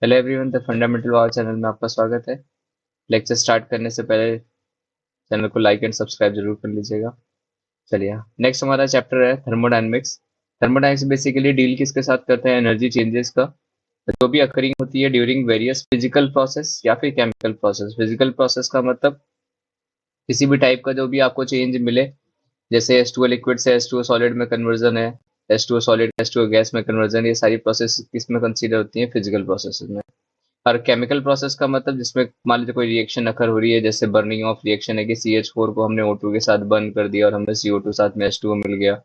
Hello everyone, the fundamental war channel में आपका स्वागत है। लेक्चर स्टार्ट करने से पहले चैनल को लाइक एंड सब्सक्राइब जरूर कर लीजिएगा। चलिए, नेक्स्ट हमारा चैप्टर है थर्मोडायनेमिक्स। थर्मोडायनेमिक्स बेसिकली डील किसके साथ करते हैं? एनर्जी चेंजेस का, जो भी अकरिंग होती है ड्यूरिंग वेरियस फिजिकल प्रोसेस या फिर केमिकल प्रोसेस। फिजिकल प्रोसेस का मतलब किसी भी टाइप का जो भी आपको चेंज मिले, जैसे H2O लिक्विड से H2O सॉलिड में कन्वर्जन है, H2O सॉलिड H2O गैस में कन्वर्जन, ये सारी प्रोसेस किसमें कंसीडर होती है? फिजिकल प्रोसेस में। और केमिकल प्रोसेस का मतलब जिसमें मान लीजिए कोई रिएक्शन अकर हो रही है, जैसे बर्निंग ऑफ रिएक्शन है कि CH4 को हमने O2 के साथ बर्न कर दिया और हमें CO2 साथ में H2O मिल गया।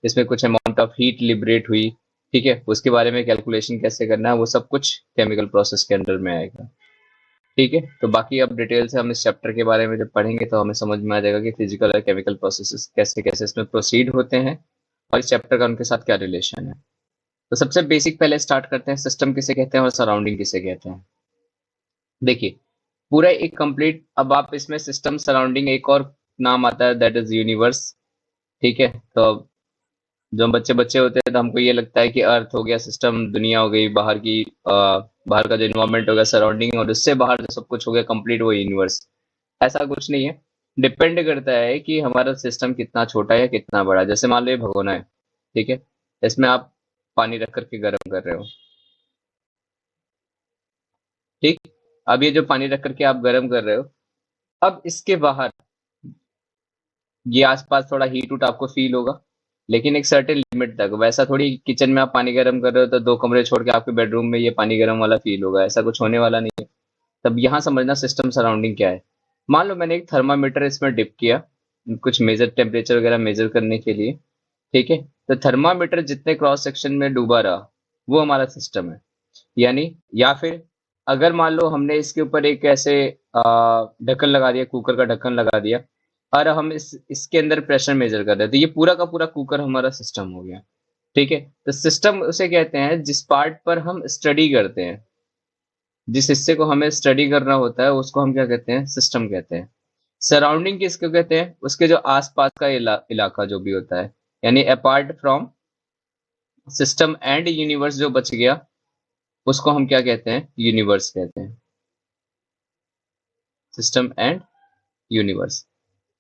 इसमें कुछ अमाउंट ऑफ हीट लिबरेट हुई, ठीक है, उसके बारे में कैलकुलेशन कैसे करना है वो सब कुछ केमिकल प्रोसेस के अंडर में आएगा। ठीक है, तो बाकी अब डिटेल से हम इस चैप्टर के बारे में जब पढ़ेंगे तो हमें समझ में आ जाएगा कि फिजिकल और केमिकल प्रोसेसेस कैसे कैसे इसमें प्रोसीड होते हैं और इस चैप्टर का उनके साथ क्या रिलेशन है। तो सबसे बेसिक पहले स्टार्ट करते हैं, सिस्टम किसे कहते हैं और सराउंडिंग किसे कहते हैं। देखिए, पूरा एक कंप्लीट, अब आप इसमें सिस्टम सराउंडिंग एक और नाम आता है, दैट इज यूनिवर्स। ठीक है, तो अब जो हम बच्चे बच्चे होते हैं तो हमको ये लगता है कि अर्थ हो गया सिस्टम, दुनिया हो गई, बाहर की बाहर का जो इन्वायरमेंट हो गया सराउंडिंग, और उससे बाहर जो सब कुछ हो गया कंप्लीट वो यूनिवर्स। ऐसा कुछ नहीं है, डिपेंड करता है कि हमारा सिस्टम कितना छोटा है या कितना बड़ा है। जैसे मान लो ये भगोना है, ठीक है, इसमें आप पानी रख करके गर्म कर रहे हो। ठीक, अब ये जो पानी रख करके आप गर्म कर रहे हो, अब इसके बाहर ये आसपास थोड़ा हीट उट आपको फील होगा, लेकिन एक सर्टेन लिमिट तक। वैसा थोड़ी किचन में आप पानी गर्म कर रहे हो तो 2 कमरे छोड़ के आपके बेडरूम में ये पानी गर्म वाला फील होगा, ऐसा कुछ होने वाला नहीं है। तब यहाँ समझना सिस्टम सराउंडिंग क्या है। मान लो मैंने एक थर्मामीटर इसमें डिप किया, कुछ मेजर टेम्परेचर वगैरह मेजर करने के लिए। ठीक है, तो थर्मामीटर जितने क्रॉस सेक्शन में डूबा रहा वो हमारा सिस्टम है। यानी, या फिर अगर मान लो हमने इसके ऊपर एक ऐसे ढक्कन लगा दिया, कुकर का ढक्कन लगा दिया, और हम इसके अंदर प्रेशर मेजर कर रहे हैं, तो ये पूरा का पूरा कुकर हमारा सिस्टम हो गया। ठीक है, तो सिस्टम उसे कहते हैं जिस पार्ट पर हम स्टडी करते हैं, जिस हिस्से को हमें स्टडी करना होता है उसको हम क्या कहते हैं? सिस्टम कहते हैं। सराउंडिंग किसको कहते हैं? उसके जो आसपास का इलाका जो भी होता है, यानी apart from system and universe जो बच गया उसको हम क्या कहते हैं? यूनिवर्स कहते हैं। System and universe.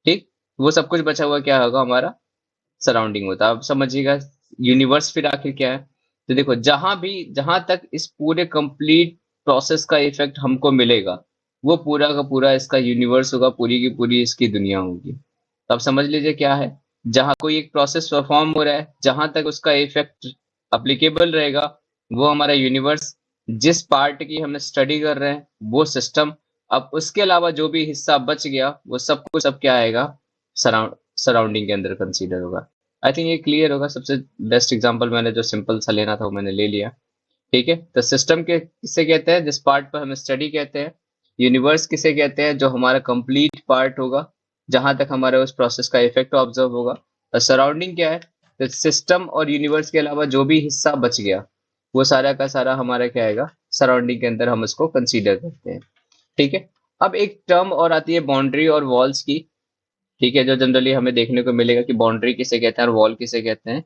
ठीक, वो सब कुछ बचा हुआ क्या होगा? हमारा सराउंडिंग होता है। अब समझिएगा यूनिवर्स फिर आखिर क्या है। तो देखो, जहां तक इस पूरे कंप्लीट प्रोसेस का इफेक्ट हमको मिलेगा वो पूरा का पूरा इसका यूनिवर्स होगा, पूरी की पूरी इसकी दुनिया होगी। तो अब समझ लीजिए क्या है, जहां कोई एक प्रोसेस परफॉर्म हो रहा है, जहां तक उसका इफेक्ट अप्लीकेबल रहेगा वो हमारा यूनिवर्स। जिस पार्ट की हम स्टडी कर रहे हैं वो सिस्टम। अब उसके अलावा जो भी हिस्सा बच गया वो सब कुछ अब क्या आएगा? सराउंडिंग के अंदर कंसीडर होगा। आई थिंक ये क्लियर होगा। सबसे बेस्ट एग्जांपल मैंने जो सिंपल सा लेना था वो मैंने ले लिया। ठीक है, तो सिस्टम के किसे कहते हैं? जिस पार्ट पर हम स्टडी कहते हैं। यूनिवर्स किसे कहते हैं? जो हमारा कंप्लीट पार्ट होगा, जहां तक हमारे उस प्रोसेस का इफेक्ट ऑब्जर्व होगा। और सराउंडिंग क्या है? तो सिस्टम और यूनिवर्स के अलावा जो भी हिस्सा बच गया वो सारा का सारा हमारा क्या आएगा? सराउंडिंग के अंदर हम इसको कंसीडर करते हैं। ठीक है, अब एक टर्म और आती है बाउंड्री और वॉल्स की। ठीक है, जो जनरली हमें देखने को मिलेगा कि बाउंड्री किसे कहते हैं और वॉल किसे कहते हैं।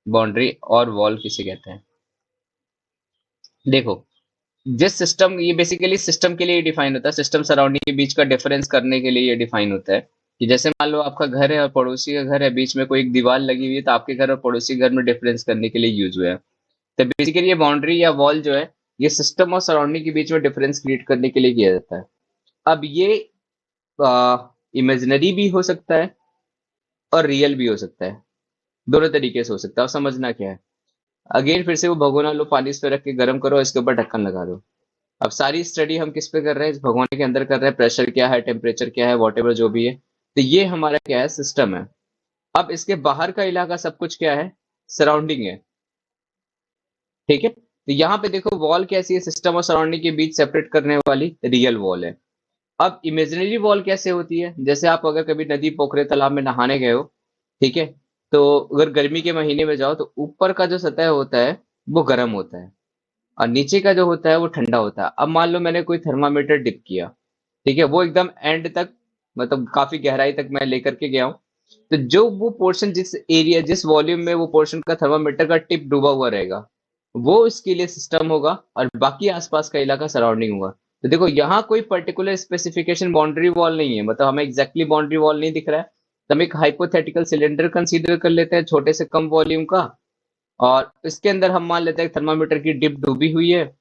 बाउंड्री और वॉल किसे कहते हैं? देखो, जिस सिस्टम, ये बेसिकली सिस्टम के लिए डिफाइन होता है, सिस्टम सराउंडिंग के बीच का डिफरेंस करने के लिए ये डिफाइन होता है कि जैसे मान लो आपका घर है और पड़ोसी का घर है, बीच में कोई एक दीवार लगी हुई है, तो आपके घर और पड़ोसी घर में डिफरेंस करने के लिए यूज हुआ है। तो बेसिकली ये बाउंड्री या वॉल जो है, ये सिस्टम और सराउंडिंग के बीच में डिफरेंस क्रिएट करने के लिए किया जाता है। अब ये इमेजिनरी भी हो सकता है और रियल भी हो सकता है, दोनों तरीके से हो सकता है। अब समझना क्या है, अगेन फिर से वो भगोना लो, पानी इस पे रख के गर्म करो, इसके ऊपर ढक्कन लगा दो। अब सारी स्टडी हम किस पे कर रहे हैं? इस भगोने के अंदर कर रहे हैं, प्रेशर क्या है, टेम्परेचर क्या है, वॉटेवर जो भी है। तो ये हमारा क्या है? सिस्टम है। अब इसके बाहर का इलाका सब कुछ क्या है? सराउंडिंग है। ठीक है, तो यहाँ पे देखो वॉल कैसी है? सिस्टम और सराउंडिंग के बीच सेपरेट करने वाली रियल वॉल है। अब इमेजिनरी वॉल कैसे होती है? जैसे आप अगर कभी नदी, पोखरे, तालाब में नहाने गए हो, ठीक है, तो अगर गर्मी के महीने में जाओ तो ऊपर का जो सतह होता है वो गर्म होता है और नीचे का जो होता है वो ठंडा होता है। अब मान लो मैंने कोई थर्मामीटर डिप किया, ठीक है, वो एकदम एंड तक, मतलब काफी गहराई तक मैं लेकर के गया हूँ। तो जो वो पोर्शन, जिस एरिया, जिस वॉल्यूम में वो पोर्शन का थर्मामीटर का टिप डूबा हुआ रहेगा, वो इसके लिए सिस्टम होगा और बाकी आसपास का इलाका सराउंडिंग होगा। तो देखो यहाँ कोई पर्टिकुलर स्पेसिफिकेशन बाउंड्री वॉल नहीं है, मतलब हमें एग्जैक्टली बाउंड्री वॉल नहीं दिख रहा है, तो हम एक हाइपोथेटिकल सिलेंडर कंसीडर कर लेते हैं छोटे से कम वॉल्यूम का, और इसके अंदर हम मान लेते हैं थर्मामीटर की डिप डूबी हुई है।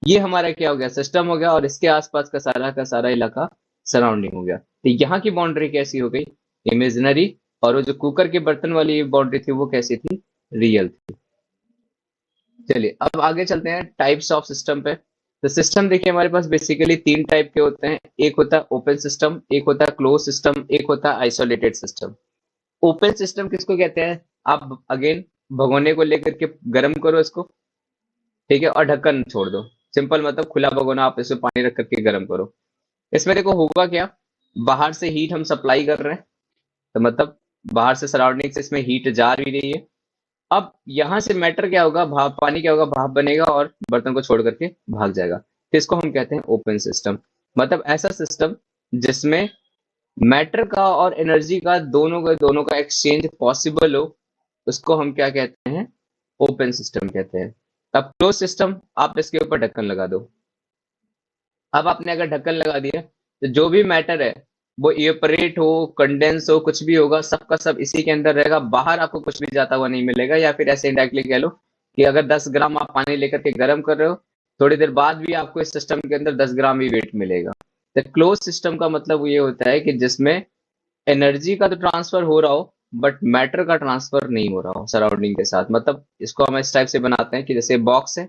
ये हमारा क्या हो गया, सिस्टम हो गया, और इसके आसपास का सारा इलाका सराउंडिंग हो गया। तो यहाँ की बाउंड्री कैसी हो गई, इमेजिनरी, और वो जो कुकर के बर्तन वाली बाउंड्री थी वो कैसी थी, रियल थी। चलिए अब आगे चलते हैं टाइप्स ऑफ सिस्टम पे। तो सिस्टम देखिए हमारे पास बेसिकली तीन टाइप के होते हैं, एक होता है ओपन सिस्टम, एक होता है क्लोज सिस्टम, एक होता है आइसोलेटेड सिस्टम। ओपन सिस्टम किसको कहते हैं, आप अगेन भगोने को लेकर के गर्म करो इसको, ठीक है, और ढक्कन छोड़ दो। सिंपल, मतलब खुला भगोना, आप इसमें पानी रख करके गर्म करो। इसमें देखो होगा क्या, बाहर से हीट हम सप्लाई कर रहे हैं, तो मतलब बाहर से सराउंडिंग से इसमें हीट जा भी रही है। अब यहाँ से मैटर क्या होगा, भाप, पानी क्या होगा, भाप बनेगा और बर्तन को छोड़ करके भाग जाएगा। तो इसको हम कहते हैं ओपन सिस्टम। मतलब ऐसा सिस्टम जिसमें मैटर का और एनर्जी का दोनों का एक्सचेंज पॉसिबल हो, उसको हम क्या कहते हैं, ओपन सिस्टम कहते हैं। अब क्लोज सिस्टम, आप इसके ऊपर ढक्कन लगा दो। अब आपने अगर ढक्कन लगा दिया तो जो भी मैटर है वो इवेपोरेट हो, कंडेंस हो, कुछ भी होगा, सबका सब इसी के अंदर रहेगा, बाहर आपको कुछ भी जाता हुआ नहीं मिलेगा। या फिर ऐसे इंडायरेक्टली कह लो कि अगर 10 ग्राम आप पानी लेकर के गर्म कर रहे हो, थोड़ी देर बाद भी आपको इस सिस्टम के अंदर 10 ग्राम ही वेट मिलेगा। तो क्लोज सिस्टम का मतलब ये होता है कि जिसमें एनर्जी का तो ट्रांसफर हो रहा हो बट मैटर का ट्रांसफर नहीं हो रहा हो सराउंडिंग के साथ। मतलब इसको हम इस टाइप से बनाते हैं कि जैसे बॉक्स है,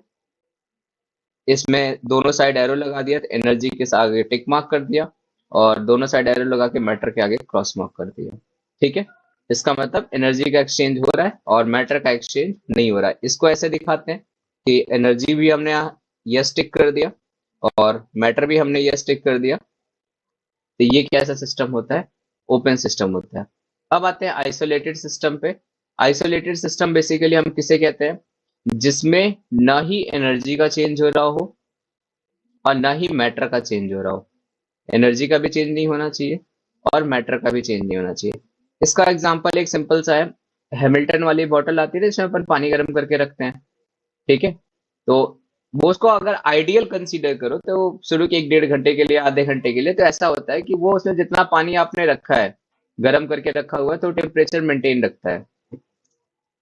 इसमें दोनों साइड एरो लगा दिया तो एनर्जी के आगे टिक मार्क कर दिया, और दोनों साइड एरो लगा के मैटर के आगे क्रॉस मार्क कर दिया। ठीक है, इसका मतलब एनर्जी का एक्सचेंज हो रहा है और मैटर का एक्सचेंज नहीं हो रहा है। इसको ऐसे दिखाते हैं कि एनर्जी भी हमने यस टिक कर दिया और मैटर भी हमने यस टिक कर दिया। तो ये कैसा सिस्टम होता है, ओपन सिस्टम होता है। अब आते हैं आइसोलेटेड सिस्टम पे। आइसोलेटेड सिस्टम बेसिकली हम किसे कहते हैं, जिसमें ना ही एनर्जी का चेंज हो रहा हो और ना ही मैटर का चेंज हो रहा हो। एनर्जी का भी चेंज नहीं होना चाहिए और मैटर का भी चेंज नहीं होना चाहिए। इसका एग्जांपल एक सिंपल सा है, हैमिल्टन वाली बोतल आती है जिसमें अपन पानी गर्म करके रखते हैं, ठीक है। तो वो उसको अगर आइडियल कंसीडर करो तो शुरू के 1 डेढ़ घंटे के लिए, आधे घंटे के लिए, तो ऐसा होता है कि वो उसमें जितना पानी आपने रखा है, गर्म करके रखा हुआ है, तो टेम्परेचर मेंटेन रखता है।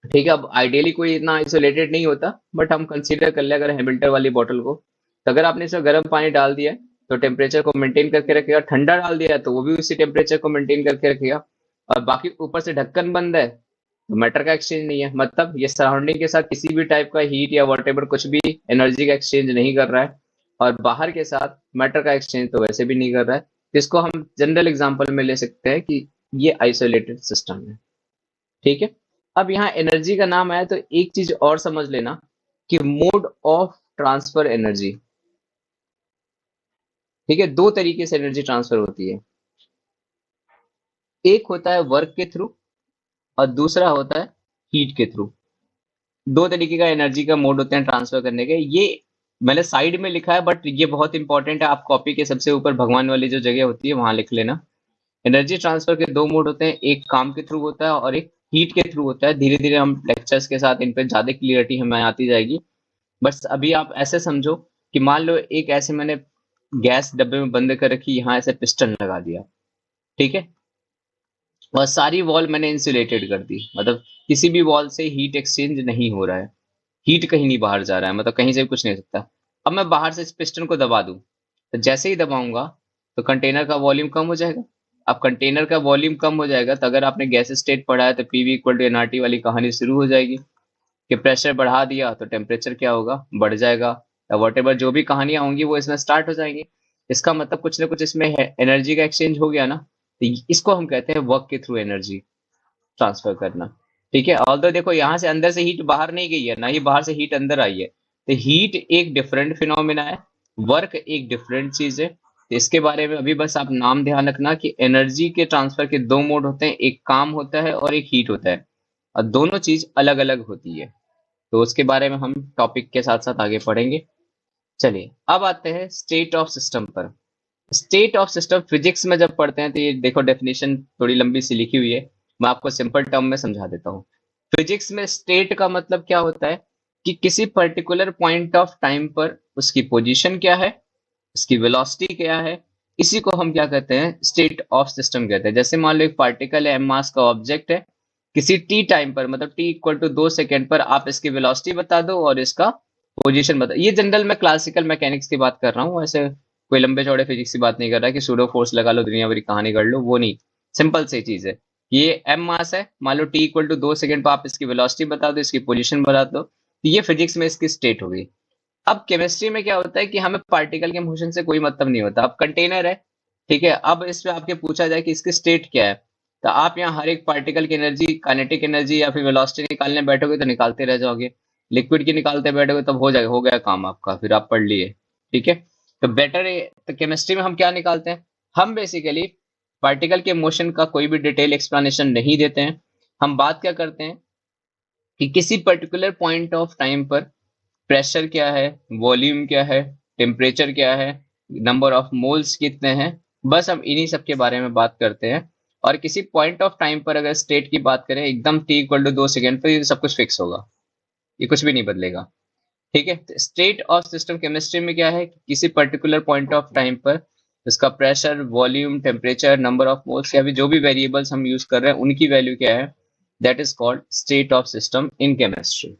ठीक है, अब आइडियली कोई इतना आइसोलेटेड नहीं होता, बट हम कंसीडर कर ले अगर हैमिल्टन वाली बोतल को, तो अगर आपने इसमें गर्म पानी डाल दिया है, तो टेम्परेचर को मेंटेन करके रखेगा, ठंडा डाल दिया है तो वो भी उसी टेम्परेचर को मेंटेन करके रखेगा, और बाकी ऊपर से ढक्कन बंद है तो मैटर का एक्सचेंज नहीं है। मतलब ये सराउंडिंग के साथ किसी भी टाइप का हीट या वॉटेवर कुछ भी एनर्जी का एक्सचेंज नहीं कर रहा है, और बाहर के साथ मैटर का एक्सचेंज तो वैसे भी नहीं कर रहा है। इसको हम जनरल एग्जाम्पल में ले सकते हैं कि ये आइसोलेटेड सिस्टम है। ठीक है, अब यहाँ एनर्जी का नाम आया तो एक चीज और समझ लेना कि मोड ऑफ ट्रांसफर एनर्जी, ठीक है, दो तरीके से एनर्जी ट्रांसफर होती है। एक होता है वर्क के थ्रू और दूसरा होता है हीट के थ्रू। दो तरीके का एनर्जी का मोड होते हैं ट्रांसफर करने के। ये मैंने साइड में लिखा है बट ये बहुत इंपॉर्टेंट है, आप कॉपी के सबसे ऊपर भगवान वाली जो जगह होती है वहां लिख लेना। एनर्जी ट्रांसफर के दो मोड होते हैं, एक काम के थ्रू होता है और एक हीट के थ्रू होता है। धीरे धीरे हम लेक्चर्स के साथ इन पे ज्यादा क्लियरिटी हमें आती जाएगी। बस अभी आप ऐसे समझो कि मान लो एक ऐसे मैंने गैस डब्बे में बंद कर रखी, यहाँ ऐसे पिस्टन लगा दिया, ठीक है, और सारी वॉल मैंने इंसुलेटेड कर दी, मतलब किसी भी वॉल से हीट एक्सचेंज नहीं हो रहा है, हीट कहीं नहीं बाहर जा रहा है, मतलब कहीं से भी कुछ नहीं हो सकता। अब मैं बाहर से इस पिस्टन को दबा दूं, तो जैसे ही दबाऊंगा तो कंटेनर का वॉल्यूम कम हो जाएगा। अब कंटेनर का वॉल्यूम कम हो जाएगा तो अगर आपने गैस स्टेट पढ़ा है तो पीवी इक्वल टू एनआरटी वाली कहानी शुरू हो जाएगी कि प्रेशर बढ़ा दिया तो टेम्परेचर क्या होगा, बढ़ जाएगा, या वट जो भी कहानियां होंगी वो इसमें स्टार्ट हो जाएंगी। इसका मतलब कुछ ना कुछ इसमें है, एनर्जी का एक्सचेंज हो गया ना। तो इसको हम कहते हैं वर्क के थ्रू एनर्जी ट्रांसफर करना। ठीक है, ऑल्दो देखो यहाँ से अंदर से हीट बाहर नहीं गई है, ना ही बाहर से हीट अंदर आई है, तो हीट एक डिफरेंट फिनोमिना है, वर्क एक डिफरेंट चीज है। तो इसके बारे में अभी बस आप नाम ध्यान रखना कि एनर्जी के ट्रांसफर के दो मोड होते हैं, एक काम होता है और एक हीट होता है, और दोनों चीज अलग अलग होती है। तो उसके बारे में हम टॉपिक के साथ साथ आगे पढ़ेंगे। चलिए अब आते हैं स्टेट ऑफ सिस्टम पर। स्टेट ऑफ सिस्टम फिजिक्स में जब पढ़ते हैं तो ये देखो डेफिनेशन थोड़ी लंबी सी लिखी हुई है, मैं आपको सिंपल टर्म में समझा देता हूँ। फिजिक्स में स्टेट का मतलब क्या होता है, कि किसी पर्टिकुलर पॉइंट ऑफ टाइम पर उसकी पोजीशन क्या है, उसकी वेलोसिटी क्या है, इसी को हम क्या कहते हैं, स्टेट ऑफ सिस्टम कहते हैं। जैसे मान लो एक पार्टिकल है, एम मास का ऑब्जेक्ट है, किसी टी टाइम पर, मतलब टी इक्वल टू 2 सेकेंड पर आप इसकी वेलोसिटी बता दो और इसका पोजीशन बता। ये जनरल मैं क्लासिकल मैकेनिक्स की बात कर रहा हूँ, ऐसे कोई लंबे चौड़े फिजिक्स की बात नहीं कर रहा कि सूडो फोर्स लगा लो दुनिया भरी कहानी कर लो, वो नहीं। सिंपल सी चीज है, ये एम मास है, मान लो टी इक्वल टू 2 सेकेंड पर आप इसकी वेलोसिटी बता दो, इसकी पोजीशन बता दो, तो ये फिजिक्स में इसकी स्टेट होगी। अब केमिस्ट्री में क्या होता है कि हमें पार्टिकल के मोशन से कोई मतलब नहीं होता। अब कंटेनर है, ठीक है, अब इस पे आपके पूछा जाए कि इसकी स्टेट क्या है, तो आप यहाँ हर एक पार्टिकल की एनर्जी, काइनेटिक एनर्जी या फिर वेलोसिटी निकालने बैठोगे तो निकालते रह जाओगे। लिक्विड की निकालते बैठोगे तब हो जाएगा, हो गया काम आपका, फिर आप पढ़ लिए। ठीक है, तो बेटर है, तो केमिस्ट्री में हम क्या निकालते हैं, हम बेसिकली पार्टिकल के मोशन का कोई भी डिटेल एक्सप्लेनेशन नहीं देते हैं। हम बात क्या करते हैं कि किसी पर्टिकुलर पॉइंट ऑफ टाइम पर प्रेशर क्या है, वॉल्यूम क्या है, टेम्परेचर क्या है, नंबर ऑफ मोल्स कितने हैं, बस हम इन्हीं सब के बारे में बात करते हैं। और किसी पॉइंट ऑफ टाइम पर अगर स्टेट की बात करें एकदम टी इक्वल टू 2 सेकेंड पर, ये सब कुछ फिक्स होगा, ये कुछ भी नहीं बदलेगा। ठीक है, तो स्टेट ऑफ सिस्टम केमिस्ट्री में क्या है कि किसी पर्टिकुलर पॉइंट ऑफ टाइम पर इसका pressure, volume, temperature, number of moles या भी जो भी वेरिएबल्स हम यूज कर रहे हैं उनकी वैल्यू क्या है, that is called state of system in chemistry.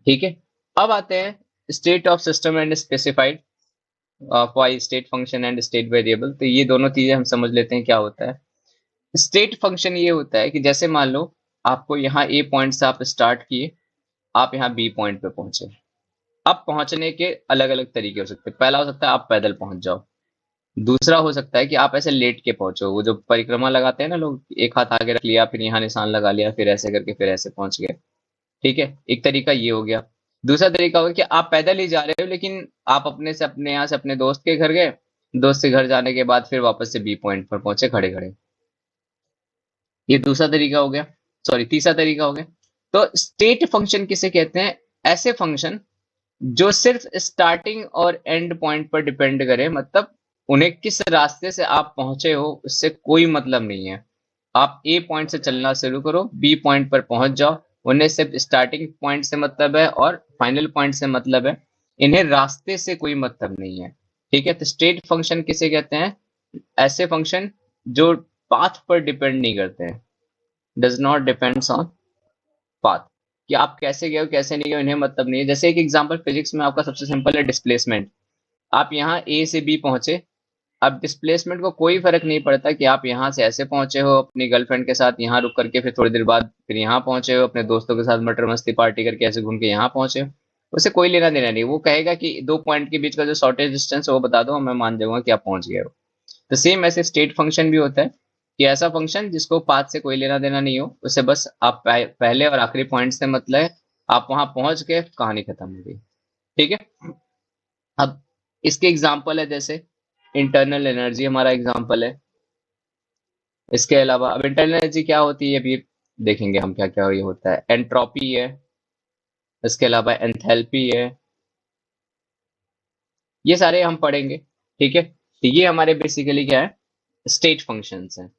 ठीक है, अब आते हैं state of system and specified by state function and state variable. तो ये दोनों चीजें हम समझ लेते हैं क्या होता है। स्टेट फंक्शन ये होता है कि जैसे मान लो आपको यहाँ ए पॉइंट से आप स्टार्ट किए, आप यहाँ बी पॉइंट पे पहुंचे। अब पहुंचने के अलग अलग तरीके हो सकते हैं। पहला हो सकता है आप पैदल पहुंच जाओ, दूसरा हो सकता है कि आप ऐसे लेट के पहुंचो, वो जो परिक्रमा लगाते हैं ना लोग, एक हाथ आगे रख लिया, फिर यहाँ निशान लगा लिया, फिर ऐसे करके फिर ऐसे पहुंच गए। ठीक है, एक तरीका ये हो गया। दूसरा तरीका होगा कि आप पैदल ही जा रहे हो, लेकिन आप अपने यहाँ से अपने दोस्त के घर गए, दोस्त के घर जाने के बाद फिर वापस से बी पॉइंट पर पहुंचे खड़े खड़े। ये दूसरा तरीका हो गया, सॉरी तीसरा तरीका हो गया। तो स्टेट फंक्शन किसे कहते हैं, ऐसे फंक्शन जो सिर्फ स्टार्टिंग और एंड पॉइंट पर डिपेंड करे, मतलब उन्हें किस रास्ते से आप पहुंचे हो उससे कोई मतलब नहीं है। आप ए पॉइंट से चलना शुरू करो, बी पॉइंट पर पहुंच जाओ, उन्हें सिर्फ स्टार्टिंग पॉइंट से मतलब है और फाइनल पॉइंट से मतलब है, इन्हें रास्ते से कोई मतलब नहीं है। ठीक है, तो स्टेट फंक्शन किसे कहते हैं, ऐसे फंक्शन जो पाथ पर डिपेंड नहीं करते हैं, does not depends on path, कि आप कैसे गए हो कैसे नहीं गए इन्हें मतलब नहीं है। जैसे एक एग्जांपल फिजिक्स में आपका सबसे सिंपल है डिस्प्लेसमेंट। आप यहाँ ए से बी पहुंचे, अब डिस्प्लेसमेंट को कोई फर्क नहीं पड़ता कि आप यहाँ से ऐसे पहुंचे हो अपनी गर्लफ्रेंड के साथ, यहाँ रुक करके फिर थोड़ी देर बाद फिर यहाँ पहुंचे हो अपने दोस्तों के साथ मटर मस्ती पार्टी करके ऐसे घूम के यहाँ पहुंचे हो, उससे कोई लेना देना नहीं। वो कहेगा कि दो पॉइंट के बीच का जो शॉर्टेज डिस्टेंस है वो बता दो, मैं मान जाऊंगा कि आप पहुंच गए हो। तो सेम ऐसे स्टेट फंक्शन भी होता है कि ऐसा फंक्शन जिसको पाथ से कोई लेना देना नहीं हो, उसे बस आप पहले और आखिरी पॉइंट से मतलब है, आप वहां पहुंच के कहानी खत्म हो गई। ठीक है, अब इसके एग्जाम्पल है, जैसे इंटरनल एनर्जी हमारा एग्जाम्पल है। इसके अलावा अब इंटरनल एनर्जी क्या होती है अभी देखेंगे हम, क्या क्या ये होता है, एंट्रोपी है, इसके अलावा एंथैल्पी है, ये सारे हम पढ़ेंगे। ठीक है, तो ये हमारे बेसिकली क्या है, स्टेट फंक्शंस हैं।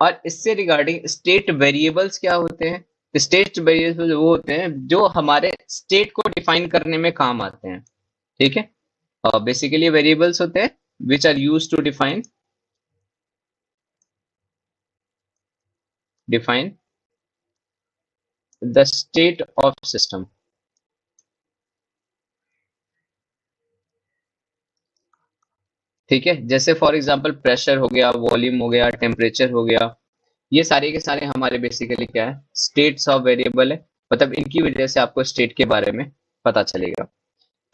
और इससे रिगार्डिंग स्टेट वेरिएबल्स क्या होते हैं, स्टेट वेरिएबल्स वो होते हैं जो हमारे स्टेट को डिफाइन करने में काम आते हैं। ठीक है, और बेसिकली वेरिएबल्स होते हैं which are use to define the state of system. ठीक है, जैसे फॉर एग्जांपल प्रेशर हो गया, वॉल्यूम हो गया, टेम्परेचर हो गया, ये सारे के सारे हमारे बेसिकली क्या है, स्टेट्स ऑफ वेरिएबल है, मतलब इनकी वजह से आपको स्टेट के बारे में पता चलेगा।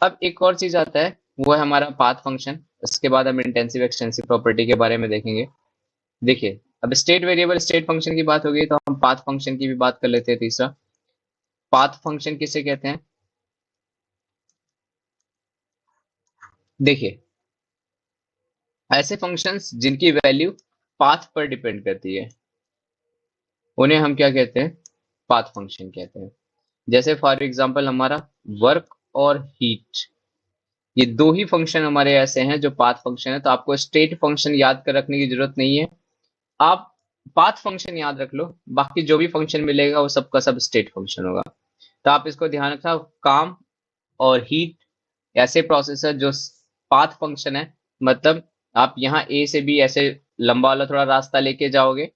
अब एक और चीज आता है, वो है हमारा पाथ फंक्शन। इसके बाद हम इंटेंसिव एक्सटेंसिव प्रॉपर्टी के बारे में देखेंगे। देखिए, अब स्टेट वेरिएबल स्टेट फंक्शन की बात हो गई तो हम पाथ फंक्शन की भी बात कर लेते हैं। तीसरा, पाथ फंक्शन किसे कहते हैं, देखिए ऐसे फंक्शंस जिनकी वैल्यू पाथ पर डिपेंड करती है उन्हें हम क्या कहते हैं, पाथ फंक्शन कहते हैं। जैसे फॉर एग्जांपल हमारा वर्क और हीट, ये दो ही फंक्शन हमारे ऐसे हैं जो पाथ फंक्शन है। तो आपको स्टेट फंक्शन याद कर रखने की जरूरत नहीं है, आप पाथ फंक्शन याद रख लो, बाकी जो भी फंक्शन मिलेगा वो सबका सब स्टेट फंक्शन होगा। तो आप इसको ध्यान रखना, काम और हीट ऐसे प्रोसेस है जो पाथ फंक्शन है, मतलब आप यहाँ ए से बी ऐसे लंबा वाला थोड़ा रास्ता लेके जाओगे,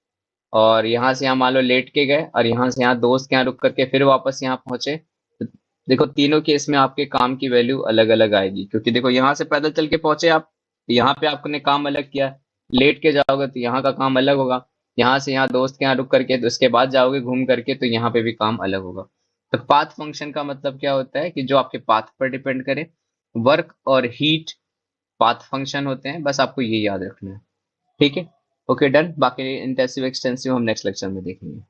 और यहाँ से यहाँ मान लो लेट के गए, और यहाँ से यहाँ दोस्त के यहाँ रुक करके फिर वापस यहाँ पहुंचे, तो देखो तीनों केस में आपके काम की वैल्यू अलग अलग आएगी, क्योंकि देखो यहाँ से पैदल चल के पहुंचे आप, यहाँ पे आपने काम अलग किया, लेट के जाओगे तो यहाँ का काम अलग होगा, यहाँ से यहाँ दोस्त के यहाँ रुक करके तो उसके बाद जाओगे घूम करके तो यहाँ पे भी काम अलग होगा। तो पाथ फंक्शन का मतलब क्या होता है कि जो आपके पाथ पर डिपेंड करे, वर्क और हीट पाथ फंक्शन होते हैं, बस आपको ये याद रखना है। ठीक है, ओके डन। बाकी इंटेंसिव एक्सटेंसिव हम नेक्स्ट लेक्चर में देखेंगे।